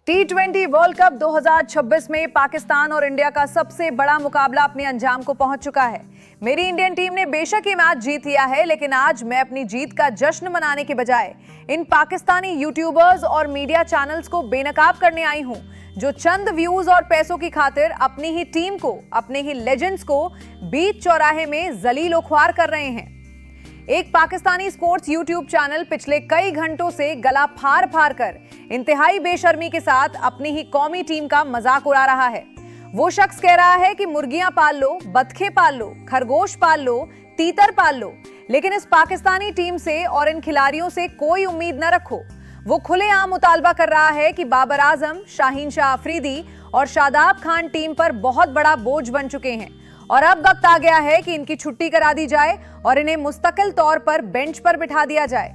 T20 world cup 2026 में पाकिस्तान और India का सबसे बड़ा मुकाबला अपने अंजाम को पहुंच चुका है। मेरी इंडियन टीम ने बेशक ये मैच जीत लिया है, लेकिन आज मैं अपनी जीत का जश्न मनाने के बजाय इन पाकिस्तानी यूट्यूबर्स और मीडिया चैनल्स को बेनकाब करने आई हूं, जो चंद व्यूज और पैसों की खातिर अपनी ही टीम को, अपने ही लेजेंड्स को बीच चौराहे में जलील ख्वार कर रहे हैं। एक पाकिस्तानी स्पोर्ट्स यूट्यूब चैनल पिछले कई घंटों से गला फाड़ फाड़ कर इंतहाई बेशर्मी के साथ अपनी ही कौमी टीम का मजाक उड़ा रहा है। वो शख्स कह रहा है कि मुर्गियां पाल लो, बतखे पाल लो, खरगोश पाल लो, तीतर पाल लो, लेकिन इस पाकिस्तानी टीम से और इन खिलाड़ियों से कोई उम्मीद न रखो। वो खुलेआम मुतालबा कर रहा है कि बाबर आजम, शाहीन शाह अफरीदी और शादाब खान टीम पर बहुत बड़ा बोझ बन चुके हैं और अब वक्त आ गया है कि इनकी छुट्टी करा दी जाए और इन्हें मुस्तकिल तौर पर बेंच पर बिठा दिया जाए।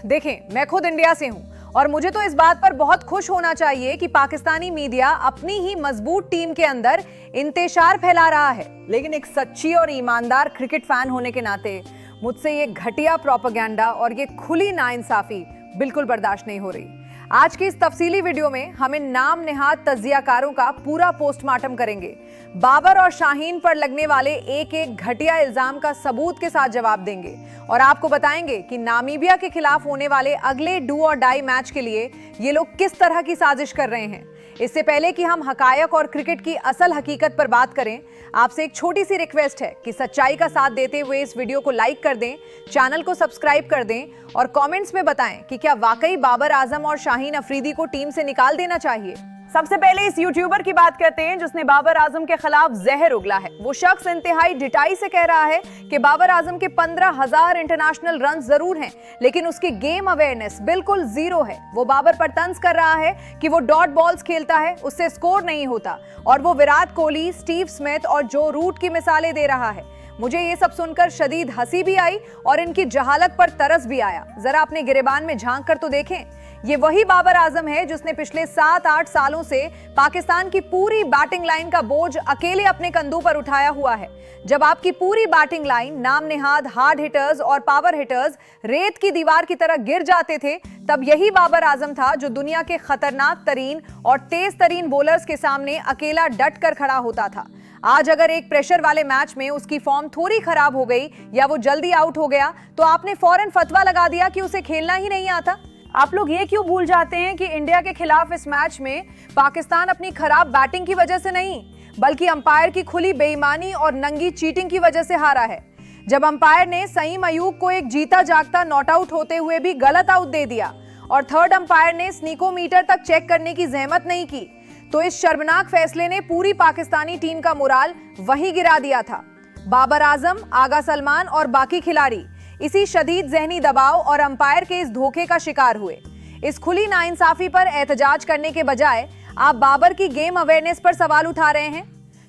देखें, मैं खुद इंडिया से हूं और मुझे तो इस बात पर बहुत खुश होना चाहिए कि पाकिस्तानी मीडिया अपनी ही मजबूत टीम के अंदर इंतशार फैला रहा है, लेकिन एक सच्ची और ईमानदार क्रिकेट फैन होने के नाते मुझसे ये घटिया प्रोपेगेंडा और ये खुली नाइंसाफी बिल्कुल बर्दाश्त नहीं हो रही। आज की इस तफसीली वीडियो में हम इन नाम नेहाद तज्जियाकारों का पूरा पोस्टमार्टम करेंगे, बाबर और शाहीन पर लगने वाले एक एक घटिया इल्जाम का सबूत के साथ जवाब देंगे और आपको बताएंगे कि नामीबिया के खिलाफ होने वाले अगले डू और डाई मैच के लिए ये लोग किस तरह की साजिश कर रहे हैं। इससे पहले कि हम हकायक और क्रिकेट की असल हकीकत पर बात करें, आपसे एक छोटी सी रिक्वेस्ट है कि सच्चाई का साथ देते हुए इस वीडियो को लाइक कर दें, चैनल को सब्सक्राइब कर दें और कमेंट्स में बताएं कि क्या वाकई बाबर आजम और शाहीन अफरीदी को टीम से निकाल देना चाहिए। सबसे पहले इस यूट्यूबर की बात करते हैं जिसने बाबर आजम के खिलाफ जहर उगला है। वो शख्स इंतहाई ढिठाई से कह रहा है कि बाबर आजम के 15,000 इंटरनेशनल रन जरूर हैं, लेकिन उसकी गेम अवेयरनेस बिल्कुल जीरो है। वो बाबर पर तंज कर रहा है कि वो डॉट बॉल्स खेलता है, उससे स्कोर नहीं होता और वो विराट कोहली, स्टीव स्मिथ और जो रूट की मिसालें दे रहा है। मुझे ये सब सुनकर शदीद हंसी भी आई और इनकी जहालत पर तरस भी आया। जरा अपने गिरेबान में झांक कर तो देखें, ये वही बाबर आजम है जिसने पिछले 7-8 सालों से पाकिस्तान की पूरी बैटिंग लाइन का बोझ अकेले अपने कंधों पर उठाया हुआ है। जब आपकी पूरी बैटिंग लाइन नाम नेहाद हार्ड हिटर्स और पावर हिटर्स रेत की दीवार की तरह गिर जाते थे, तब यही बाबर आजम था जो दुनिया के खतरनाक तरीन और तेज तरीन बॉलर्स के सामने अकेला डट कर खड़ा होता था। आज अगर एक प्रेशर वाले मैच में उसकी फॉर्म थोड़ी खराब हो गई या वो जल्दी आउट हो गया तो आपने फौरन फतवा लगा दिया कि उसे खेलना ही नहीं आता। आप लोग ये क्यों भूल जाते हैं कि इंडिया के खिलाफ इस मैच में पाकिस्तान अपनी खराब बैटिंग की वजह से नहीं, बल्कि अंपायर की खुली बेईमानी और नंगी चीटिंग की वजह से हारा है। जब अंपायर ने सईम अयूब को एक जीता जागता नॉट आउट होते हुए भी गलत आउट दे दिया और थर्ड अंपायर ने स्नीकोमीटर तक चेक करने की जहमत नहीं की, तो इस शर्मनाक फैसले ने पूरी पाकिस्तानी टीम का मोराल वहीं गिरा दिया था। बाबर आजम, आगा सलमान और बाकी खिलाड़ी इसी शदीद जहनी दबाव और अंपायर के इस धोखे का शिकार हुए। इस खुली नाइंसाफी पर एहतजाज करने के बजाय आप बाबर की गेम अवेयरनेस पर सवाल उठा रहे हैं।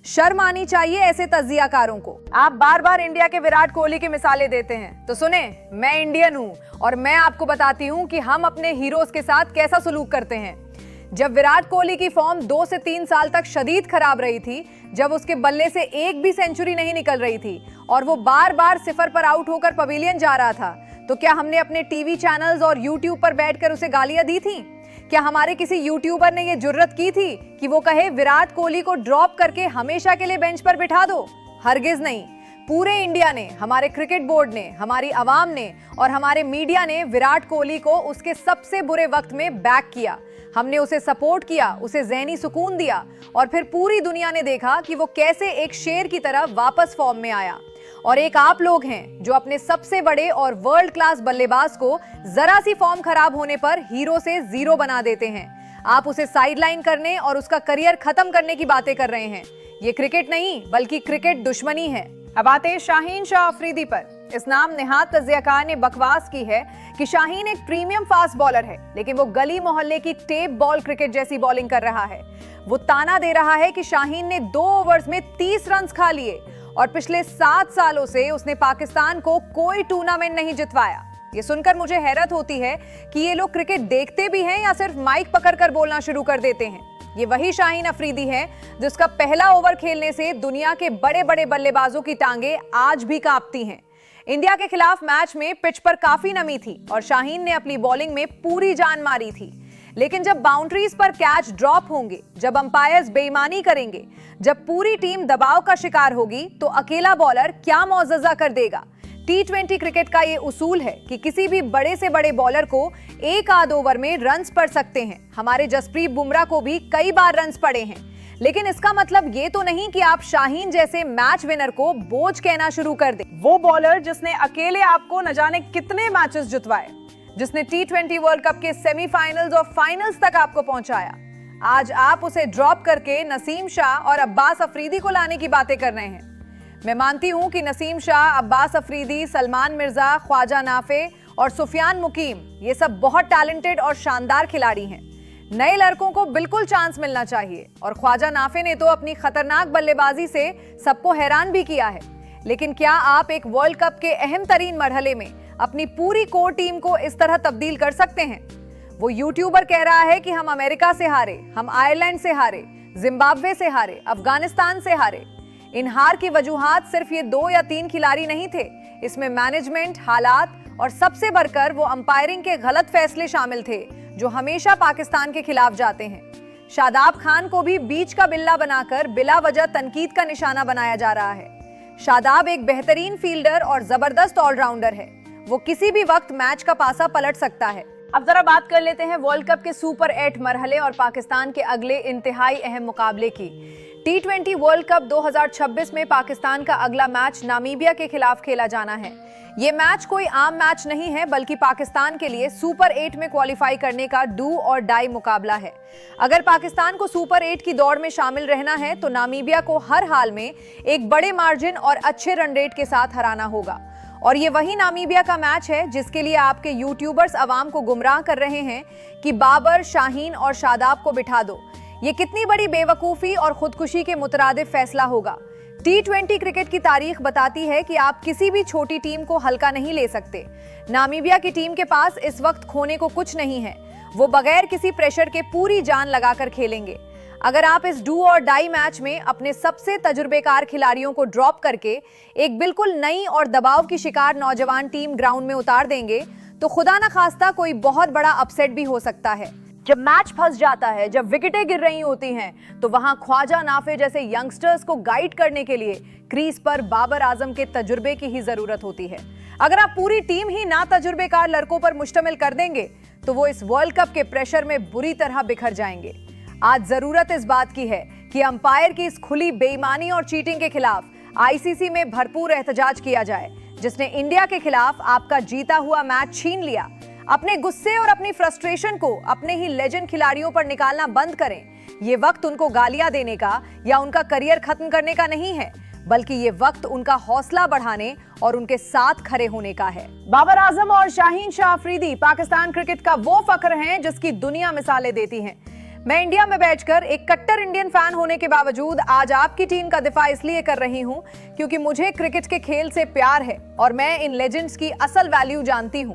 शर्म आनी चाहिए ऐसे तज्जियाकारों को। आप बार बार इंडिया के विराट कोहली की मिसालें देते हैं, तो सुने, मैं इंडियन हूं और मैं आपको बताती हूं कि हम अपने हीरोज के साथ कैसा सलूक करते हैं। जब विराट कोहली की फॉर्म 2 से 3 साल तक शदीद खराब रही थी, जब उसके बल्ले से एक भी सेंचुरी नहीं निकल रही थी और वो बार बार सिफर पर आउट होकर पवेलियन जा रहा था, तो क्या हमने अपने टीवी चैनल्स और यूट्यूब पर बैठकर उसे गालियां दी थी? क्या हमारे किसी यूट्यूबर ने ये जुर्रत की थी कि वो कहे विराट कोहली को ड्रॉप करके हमेशा के लिए बेंच पर बिठा दो? हरगिज नहीं। पूरे इंडिया ने, हमारे क्रिकेट बोर्ड ने, हमारी आवाम ने और हमारे मीडिया ने विराट कोहली को उसके सबसे बुरे वक्त में बैक किया। हमने उसे सपोर्ट किया, उसे ज़हनी सुकून दिया और फिर पूरी दुनिया ने देखा कि वो कैसे एक शेर की तरह वापस फॉर्म में आया। और एक आप लोग हैं जो अपने सबसे बड़े और वर्ल्ड क्लास बल्लेबाज को जरा सी फॉर्म खराब होने पर हीरो से जीरो बना देते हैं। आप उसे साइडलाइन करने और उसका करियर खत्म करने की बातें कर रहे हैं। ये क्रिकेट नहीं, बल्कि क्रिकेट दुश्मनी है। अब आते हैं शाहीन शाह अफरीदी पर। इस नाम नेहाद तज्जियाकार ने बकवास की है कि शाहीन एक प्रीमियम फास्ट बॉलर है, लेकिन वो गली मोहल्ले की टेप बॉल क्रिकेट जैसी बॉलिंग कर रहा है। वो ताना दे रहा है कि शाहीन ने 2 ओवर्स में 30 रन खा लिए और पिछले 7 सालों से उसने पाकिस्तान को कोई टूर्नामेंट नहीं जितवाया। ये सुनकर मुझे हैरत होती है कि ये लोग क्रिकेट देखते भी हैं या सिर्फ माइक पकड़कर बोलना शुरू कर देते हैं। ये वही शाहीन अफरीदी है जिसका पहला ओवर खेलने से दुनिया के बड़े बड़े बल्लेबाजों की टांगे आज भी कांपती हैं। इंडिया के खिलाफ मैच में पिच पर काफी नमी थी और शाहीन ने अपनी बॉलिंग में पूरी जान मारी थी, लेकिन जब बाउंड्रीज पर कैच ड्रॉप होंगे, जब अंपायर्स बेईमानी करेंगे, जब पूरी टीम दबाव का शिकार होगी, तो अकेला बॉलर क्या मौजज़ा कर देगा। T20 क्रिकेट का ये उसूल है कि किसी भी बड़े से बड़े बॉलर को एक आध ओवर में रन्स पड़ सकते हैं। हमारे जसप्रीत बुमराह को भी कई बार रन्स पड़े हैं, लेकिन इसका मतलब ये तो नहीं कि आप शाहीन जैसे मैच विनर को बोझ कहना शुरू कर दें। वो बॉलर जिसने अकेले आपको न जाने कितने मैचेस जितवाए, जिसने T20 वर्ल्ड कप के सेमीफाइनल्स और फाइनल्स तक आपको पहुंचाया, आज आप उसे ड्रॉप करके नसीम शाह और अब्बास अफरीदी को लाने की बातें कर रहे हैं। मैं मानती हूं कि नसीम शाह, अब्बास अफरीदी, सलमान मिर्जा, ख्वाजा नाफे और सुफियान मुकीम ये सब बहुत टैलेंटेड और शानदार खिलाड़ी हैं। नए लड़कों को बिल्कुल चांस मिलना चाहिए और ख्वाजा नाफे ने तो अपनी खतरनाक बल्लेबाजी से सबको हैरान भी किया है। लेकिन क्या आप एक वर्ल्ड कप के अहम तरीन मरहले में अपनी पूरी कोर टीम को इस तरह तब्दील कर सकते हैं? वो यूट्यूबर कह रहा है कि हम अमेरिका से हारे, हम आयरलैंड से हारे, जिम्बाब्वे से हारे, अफगानिस्तान से हारे। इन हार की वजूहात सिर्फ ये 2 या 3 खिलाड़ी नहीं थे, इसमें मैनेजमेंट, हालात और सबसे बढ़कर वो अंपायरिंग के गलत फैसले शामिल थे जो हमेशा पाकिस्तान के खिलाफ जाते हैं। शादाब खान को भी बीच का बिल्ला बनाकर बिला वजह तनकीद का निशाना बनाया जा रहा है। शादाब एक बेहतरीन फील्डर और जबरदस्त ऑलराउंडर है, वो किसी भी वक्त मैच का पासा पलट सकता है। अब जरा बात कर लेते हैं वर्ल्ड कप के सुपर 8 मरहले और पाकिस्तान के अगले इंतहाई अहम मुकाबले की। T20 वर्ल्ड कप 2026 में पाकिस्तान का अगला मैच नामीबिया के खिलाफ खेला जाना है। ये मैच कोई आम मैच नहीं है, बल्कि पाकिस्तान के लिए सुपर 8 में क्वालिफाई करने का डू और डाई मुकाबला है। अगर पाकिस्तान को सुपर 8 की दौड़ में शामिल रहना है तो नामीबिया को हर हाल में एक बड़े मार्जिन और अच्छे रन रेट के साथ हराना होगा। और ये वही नामीबिया का मैच है जिसके लिए आपके यूट्यूबर्स अवाम को गुमराह कर रहे हैं कि बाबर, शाहीन और शादाब को बिठा दो। ये कितनी बड़ी बेवकूफ़ी और खुदकुशी के मुतरादिफ फैसला होगा। T20 क्रिकेट की तारीख बताती है कि आप किसी भी छोटी टीम को हल्का नहीं ले सकते। नामीबिया की टीम के पास इस वक्त खोने को कुछ नहीं है, वो बगैर किसी प्रेशर के पूरी जान लगाकर खेलेंगे। अगर आप इस डू और डाई मैच में अपने सबसे तजुर्बेकार खिलाड़ियों को ड्रॉप करके एक बिल्कुल नई और दबाव की शिकार नौजवान टीम ग्राउंड में उतार देंगे तो खुदा न खास्ता कोई बहुत बड़ा अपसेट भी हो सकता है। जब मैच फंस जाता है, जब विकेटें गिर रही होती हैं, तो वहां ख्वाजा नाफे जैसे यंगस्टर्स को गाइड करने के लिए क्रीज पर बाबर आजम के तजुर्बे की ही जरूरत होती है। अगर आप पूरी टीम ही ना तजुर्बेकार लड़कों पर मुश्तमिल कर देंगे तो वो इस वर्ल्ड कप के प्रेशर में बुरी तरह बिखर जाएंगे। आज जरूरत इस बात की है कि अंपायर की इस खुली बेईमानी और चीटिंग के खिलाफ आईसीसी में भरपूर एहतजाज किया जाए, जिसने इंडिया के खिलाफ आपका जीता हुआ मैच छीन लिया। अपने गुस्से और अपनी फ्रस्ट्रेशन को अपने ही लेजेंड खिलाड़ियों पर निकालना बंद करें। ये वक्त उनको गालियां देने का या उनका करियर खत्म करने का नहीं है, बल्कि ये वक्त उनका हौसला बढ़ाने और उनके साथ खड़े होने का है। बाबर आजम और शाहीन शाह अफरीदी पाकिस्तान क्रिकेट का वो फख्र हैं जिसकी दुनिया मिसालें देती है। मैं इंडिया में बैठकर एक कट्टर इंडियन फैन होने के बावजूद आज आपकी टीम का दिफा इसलिए कर रही हूं क्योंकि मुझे क्रिकेट के खेल से प्यार है और मैं इन लेजेंड्स की असल वैल्यू जानती हूं।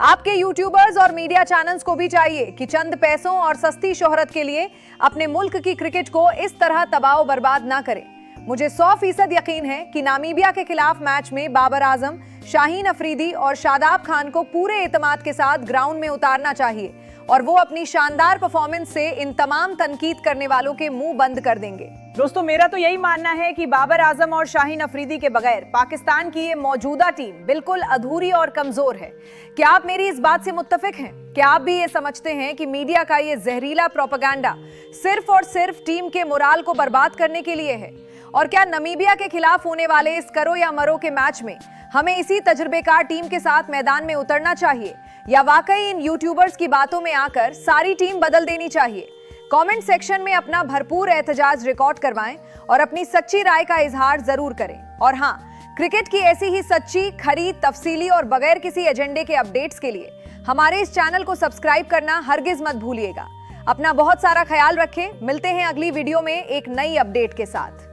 आपके यूट्यूबर्स और मीडिया चैनल्स को भी चाहिए कि चंद पैसों और सस्ती शोहरत के लिए अपने मुल्क की क्रिकेट को इस तरह तबाह बर्बाद ना करें। मुझे 100% यकीन है कि नामीबिया के खिलाफ मैच में बाबर आजम, शाहीन अफरीदी और शादाब खान को पूरे एतमाद के साथ ग्राउंड में उतारना चाहिए और वो अपनी शानदार परफॉर्मेंस से इन तमाम तनकीद करने वालों के मुंह बंद कर देंगे। दोस्तों, मेरा तो यही मानना है कि बाबर आजम और शाहीन अफरीदी के बगैर पाकिस्तान की ये मौजूदा टीम बिल्कुल अधूरी और कमजोर है। क्या आप मेरी इस बात से मुत्तफिक हैं? क्या आप भी ये समझते हैं कि मीडिया का ये जहरीला प्रोपेगेंडा सिर्फ और सिर्फ टीम के मोराल को बर्बाद करने के लिए है? और क्या नामीबिया के खिलाफ होने वाले इस करो या मरो के मैच में हमें इसी तजुर्बेकार टीम के साथ मैदान में उतरना चाहिए या वाकई इन यूट्यूबर्स की बातों में आकर सारी टीम बदल देनी चाहिए? कमेंट सेक्शन में अपना भरपूर एहतजाज रिकॉर्ड करवाएं और अपनी सच्ची राय का इजहार जरूर करें। और हाँ, क्रिकेट की ऐसी ही सच्ची, खरी, तफसीली और बगैर किसी एजेंडे के अपडेट्स के लिए हमारे इस चैनल को सब्सक्राइब करना हरगिज मत भूलिएगा। अपना बहुत सारा ख्याल रखें। मिलते हैं अगली वीडियो में एक नई अपडेट के साथ।